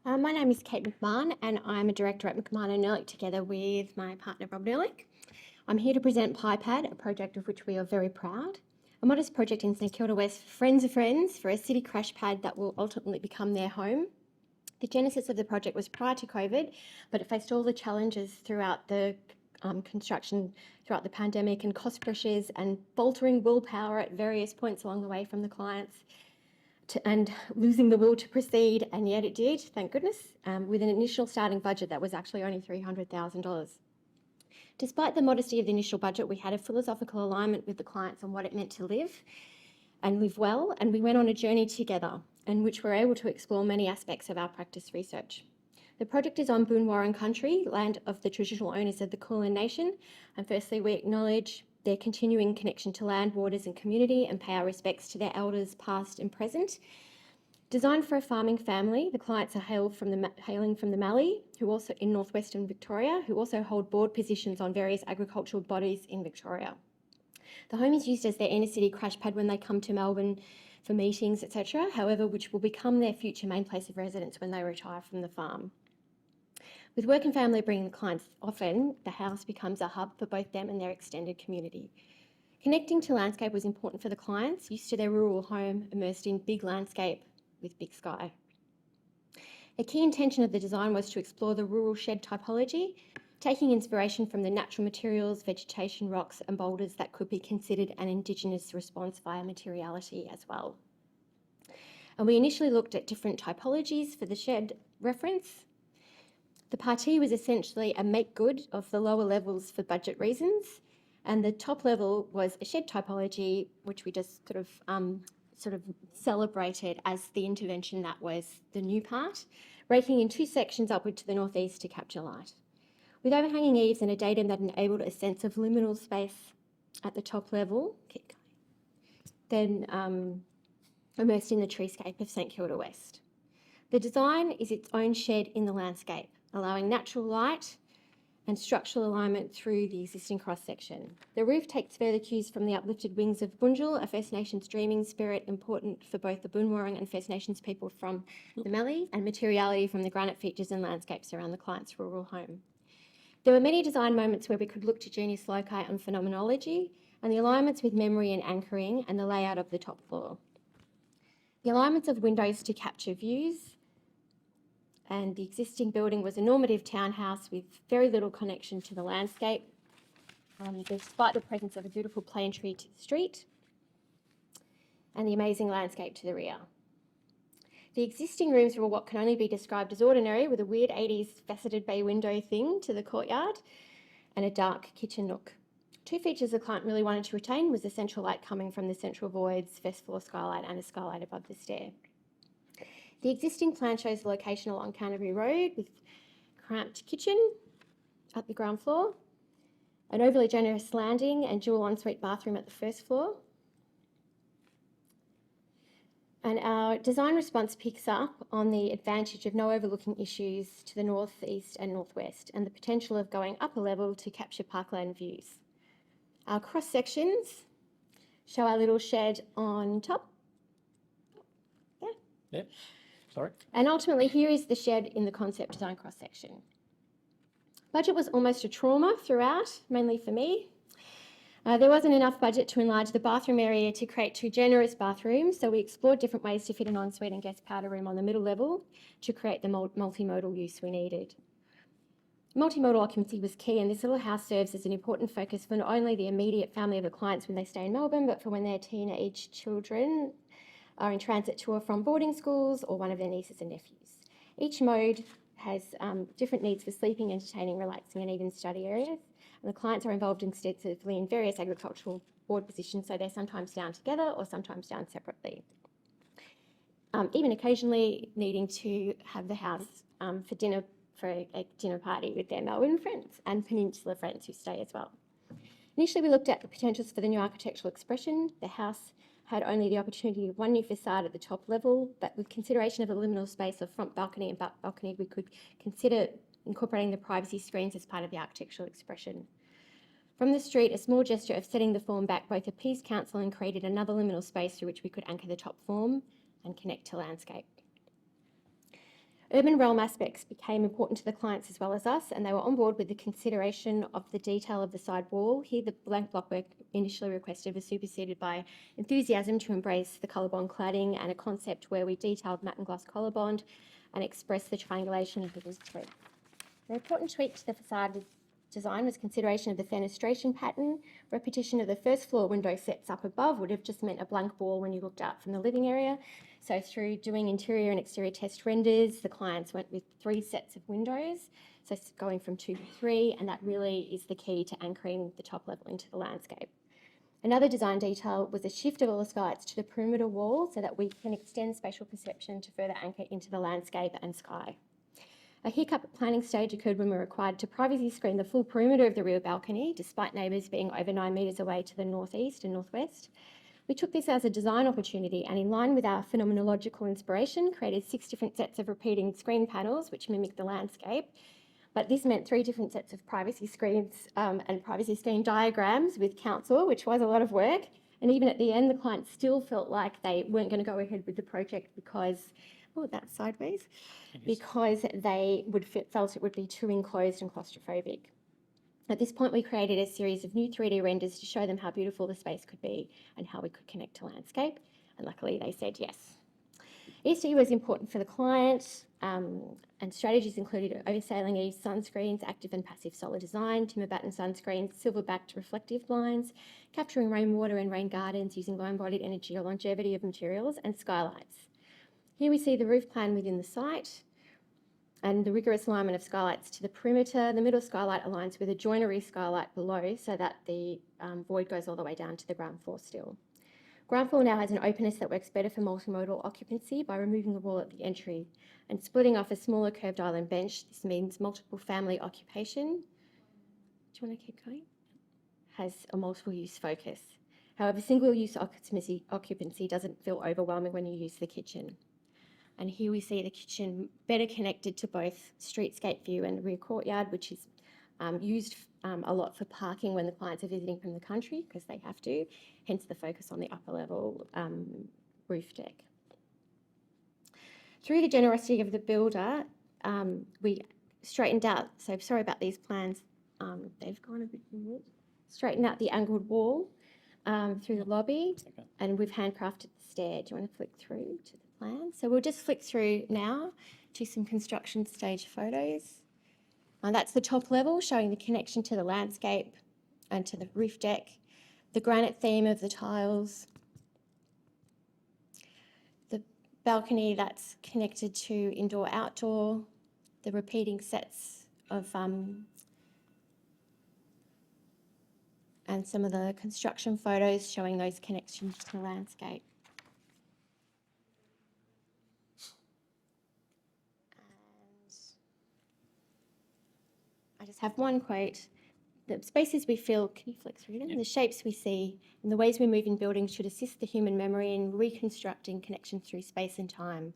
My name is Kate McMahon and I'm a director at mcmahon and nerlich together with my partner Rob Nerlich. I'm here to present PiPad, a project of which we are very proud. A modest project in St Kilda West for friends of friends for a city crash pad that will ultimately become their home. The genesis of the project was prior to COVID, but it faced all the challenges throughout the construction, throughout the pandemic, and cost pressures and faltering willpower at various points along the way from the clients. And losing the will to proceed, and yet it did, thank goodness, with an initial starting budget that was actually only $300,000. Despite the modesty of the initial budget, we had a philosophical alignment with the clients on what it meant to live and live well, and we went on a journey together in which we were able to explore many aspects of our practice research. The project is on Bunurong country, land of the traditional owners of the Kulin Nation, and firstly we acknowledge their continuing connection to land, waters and community and pay our respects to their elders past and present. Designed for a farming family, the clients are hailing from the Mallee, who also in northwestern Victoria, who also hold board positions on various agricultural bodies in Victoria. The home is used as their inner city crash pad when they come to Melbourne for meetings, etc., however, which will become their future main place of residence when they retire from the farm. With work and family bringing the clients often, the house becomes a hub for both them and their extended community. Connecting to landscape was important for the clients, used to their rural home, immersed in big landscape with big sky. A key intention of the design was to explore the rural shed typology, taking inspiration from the natural materials, vegetation, rocks and boulders that could be considered an Indigenous response via materiality as well. And we initially looked at different typologies for the shed reference. The parti was essentially a make good of the lower levels for budget reasons, and the top level was a shed typology, which we just sort of celebrated as the intervention that was the new part, breaking in two sections upward to the northeast to capture light. With overhanging eaves and a datum that enabled a sense of liminal space at the top level, then immersed in the treescape of St Kilda West. The design is its own shed in the landscape, allowing natural light and structural alignment through the existing cross-section. The roof takes further cues from the uplifted wings of Bunjil, a First Nations dreaming spirit important for both the Bunurong and First Nations people from the Mallee, and materiality from the granite features and landscapes around the client's rural home. There were many design moments where we could look to genius loci on phenomenology and the alignments with memory and anchoring and the layout of the top floor. The alignments of windows to capture views, and the existing building was a normative townhouse with very little connection to the landscape, despite the presence of a beautiful plane tree to the street and the amazing landscape to the rear. The existing rooms were what can only be described as ordinary, with a weird 80s faceted bay window thing to the courtyard and a dark kitchen nook. Two features the client really wanted to retain was the central light coming from the central voids, first floor skylight and a skylight above the stair. The existing plan shows the location along Canterbury Road with cramped kitchen at the ground floor, an overly generous landing and dual ensuite bathroom at the first floor. And our design response picks up on the advantage of no overlooking issues to the north, east and northwest, and the potential of going up a level to capture parkland views. Our cross sections show our little shed on top. Yep. Sorry. And ultimately, here is the shed in the concept design cross-section. Budget was almost a trauma throughout, mainly for me. There wasn't enough budget to enlarge the bathroom area to create two generous bathrooms, so we explored different ways to fit an ensuite and guest powder room on the middle level to create the multi-modal use we needed. Multi-modal occupancy was key, and this little house serves as an important focus for not only the immediate family of the clients when they stay in Melbourne, but for when their teenage children are in transit to or from boarding schools or one of their nieces and nephews. Each mode has different needs for sleeping, entertaining, relaxing and even study areas. And the clients are involved extensively in various agricultural board positions, so they're sometimes down together or sometimes down separately. Even occasionally needing to have the house for dinner, for a dinner party with their Melbourne friends and Peninsula friends who stay as well. Initially, we looked at the potentials for the new architectural expression. The house had only the opportunity of one new facade at the top level, but with consideration of a liminal space of front balcony and back balcony, we could consider incorporating the privacy screens as part of the architectural expression. From the street, a small gesture of setting the form back both appeased council and created another liminal space through which we could anchor the top form and connect to landscape. Urban realm aspects became important to the clients as well as us, and they were on board with the consideration of the detail of the side wall. Here, the blank blockwork initially requested was superseded by enthusiasm to embrace the colour bond cladding and a concept where we detailed matte and gloss colour bond and expressed the triangulation of the roof tweak. The important tweak to the facade design was consideration of the fenestration pattern. Repetition of the first floor window sets up above would have just meant a blank wall when you looked out from the living area. So through doing interior and exterior test renders, the clients went with 3 sets of windows, so going from 2 to 3, and that really is the key to anchoring the top level into the landscape. Another design detail was a shift of all the skylights to the perimeter wall so that we can extend spatial perception to further anchor into the landscape and sky. A hiccup at planning stage occurred when we were required to privacy screen the full perimeter of the rear balcony, despite neighbours being over 9 metres away to the northeast and northwest. We took this as a design opportunity and, in line with our phenomenological inspiration, created 6 different sets of repeating screen panels which mimic the landscape. But this meant 3 different sets of privacy screens and privacy screen diagrams with council, which was a lot of work. And even at the end, the client still felt like they weren't going to go ahead with the project because, oh, that's sideways, because they felt it would be too enclosed and claustrophobic. At this point, we created a series of new 3D renders to show them how beautiful the space could be and how we could connect to landscape. And luckily, they said yes. ESG was important for the client, and strategies included oversailing eaves, sunscreens, active and passive solar design, timber batten sunscreens, silver-backed reflective blinds, capturing rainwater and rain gardens using low-embodied energy or longevity of materials, and skylights. Here we see the roof plan within the site and the rigorous alignment of skylights to the perimeter. The middle skylight aligns with a joinery skylight below so that the void goes all the way down to the ground floor still. Ground floor now has an openness that works better for multi-modal occupancy by removing the wall at the entry and splitting off a smaller curved island bench. This means multiple family occupation. Do you want to keep going? Has a multiple use focus. However, single use occupancy doesn't feel overwhelming when you use the kitchen. And here we see the kitchen better connected to both streetscape view and the rear courtyard, which is used a lot for parking when the clients are visiting from the country because they have to, hence the focus on the upper level roof deck. Through the generosity of the builder, we straightened out, so sorry about these plans, they've gone a bit weird, straightened out the angled wall through the lobby, and we've handcrafted the stair. Do you want to flick through to the plan? So we'll just flick through now to some construction stage photos. That's the top level showing the connection to the landscape and to the roof deck, the granite theme of the tiles, the balcony that's connected to indoor-outdoor, the repeating sets of and some of the construction photos showing those connections to the landscape. I just have one quote. The spaces we feel, can you flick through them? Yep. The shapes we see and the ways we move in buildings should assist the human memory in reconstructing connections through space and time.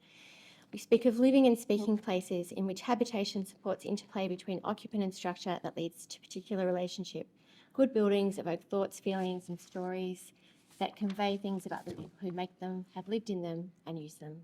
We speak of living and speaking places in which habitation supports interplay between occupant and structure that leads to particular relationship. Good buildings evoke thoughts, feelings and stories that convey things about the people who make them, have lived in them and use them.